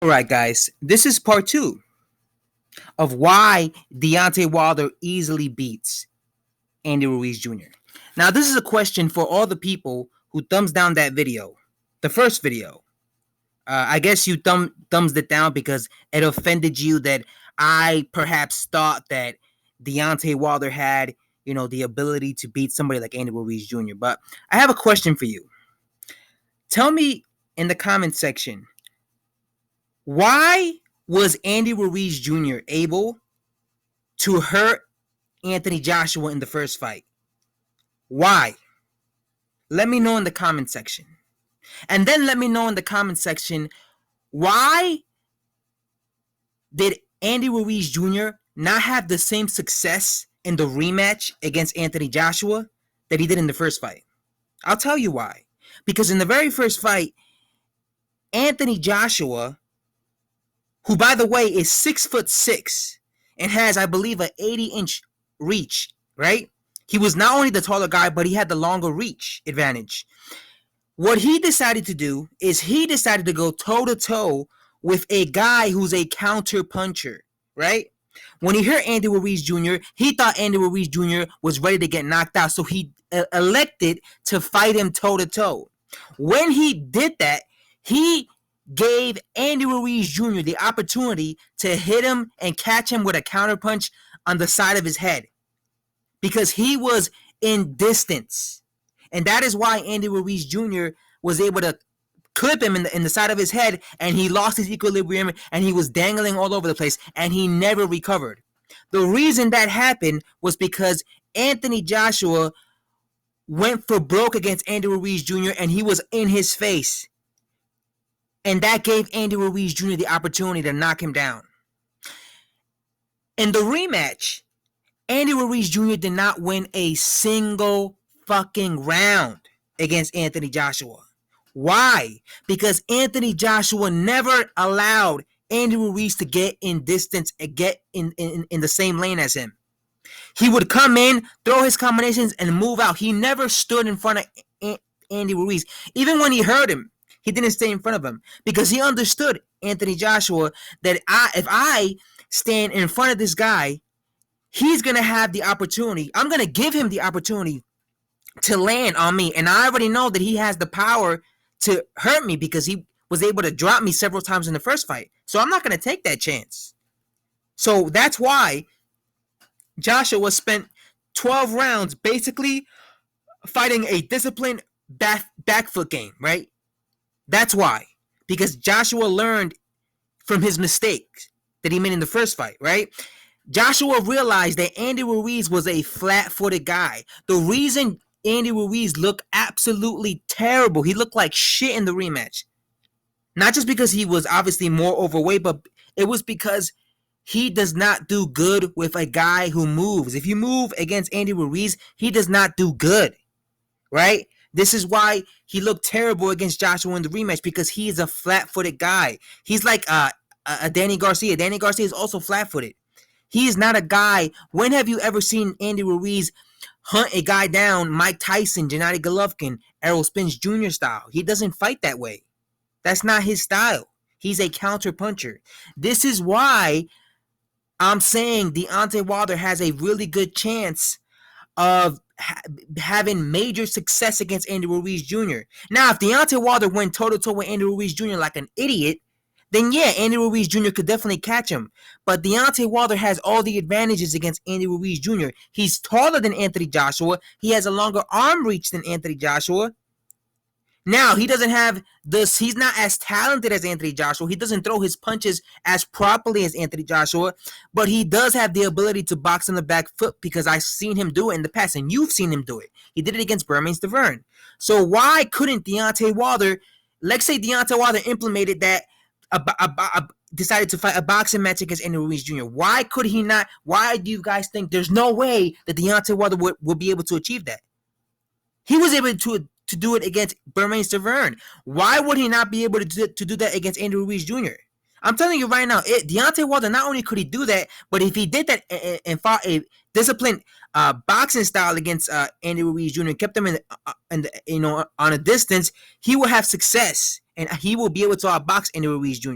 All right, guys, this is part two of why Deontay Wilder easily beats Andy Ruiz Jr. Now, this is a question for all the people who thumbs down that video, the first video. I guess you thumbs it down because it offended you that I perhaps thought that Deontay Wilder had, the ability to beat somebody like Andy Ruiz Jr. But I have a question for you. Tell me in the comment section, why was Andy Ruiz Jr. able to hurt Anthony Joshua in the first fight? Why? Let me know in the comment section. And then let me know in the comment section, why did Andy Ruiz Jr. not have the same success in the rematch against Anthony Joshua that he did in the first fight? I'll tell you why. Because in the very first fight, Anthony Joshua, who by the way is 6'6" and has, I believe, an 80-inch reach, right? He was not only the taller guy, but he had the longer reach advantage. What he decided to do is he decided to go toe-to-toe with a guy who's a counter puncher, right? When he hurt Andy Ruiz Jr., he thought Andy Ruiz Jr. was ready to get knocked out, so he elected to fight him toe-to-toe. When he did that, he gave Andy Ruiz Jr. the opportunity to hit him and catch him with a counterpunch on the side of his head because he was in distance. And that is why Andy Ruiz Jr. was able to clip him in the side of his head, and he lost his equilibrium, and he was dangling all over the place, and he never recovered. The reason that happened was because Anthony Joshua went for broke against Andy Ruiz Jr., and he was in his face. And that gave Andy Ruiz Jr. the opportunity to knock him down. In the rematch, Andy Ruiz Jr. did not win a single fucking round against Anthony Joshua. Why? Because Anthony Joshua never allowed Andy Ruiz to get in distance and get in the same lane as him. He would come in, throw his combinations, and move out. He never stood in front of Andy Ruiz. Even when he hurt him, he didn't stay in front of him because he understood, Anthony Joshua, that if I stand in front of this guy, he's going to have the opportunity. I'm going to give him the opportunity to land on me. And I already know that he has the power to hurt me because he was able to drop me several times in the first fight. So I'm not going to take that chance. So that's why Joshua spent 12 rounds basically fighting a disciplined back foot game, right? That's why. Because Joshua learned from his mistakes that he made in the first fight, right? Joshua realized that Andy Ruiz was a flat-footed guy. The reason Andy Ruiz looked absolutely terrible, he looked like shit in the rematch. Not just because he was obviously more overweight, but it was because he does not do good with a guy who moves. If you move against Andy Ruiz, he does not do good, right? This is why he looked terrible against Joshua in the rematch, because he is a flat-footed guy. He's like a Danny Garcia. Danny Garcia is also flat-footed. He is not a guy. When have you ever seen Andy Ruiz hunt a guy down, Mike Tyson, Gennady Golovkin, Errol Spence Jr. style? He doesn't fight that way. That's not his style. He's a counter puncher. This is why I'm saying Deontay Wilder has a really good chance of having major success against Andy Ruiz Jr. Now, if Deontay Wilder went toe-to-toe with Andy Ruiz Jr. like an idiot, then yeah, Andy Ruiz Jr. could definitely catch him. But Deontay Wilder has all the advantages against Andy Ruiz Jr. He's taller than Anthony Joshua. He has a longer arm reach than Anthony Joshua. Now, he doesn't have this. He's not as talented as Anthony Joshua. He doesn't throw his punches as properly as Anthony Joshua, but he does have the ability to box on the back foot because I've seen him do it in the past, and you've seen him do it. He did it against Bermane-Stiverne. So why couldn't Deontay Wilder, let's say Deontay Wilder implemented that, decided to fight a boxing match against Andy Ruiz Jr. Why could he not? Why do you guys think there's no way that Deontay Wilder would be able to achieve that? He was able to do it against Bermane-Stiverne. Why would he not be able to do that against Andy Ruiz Jr.? I'm telling you right now, Deontay Wilder, not only could he do that, but if he did that and fought a disciplined boxing style against Andy Ruiz Jr., kept him on a distance, he will have success, and he will be able to outbox Andy Ruiz Jr.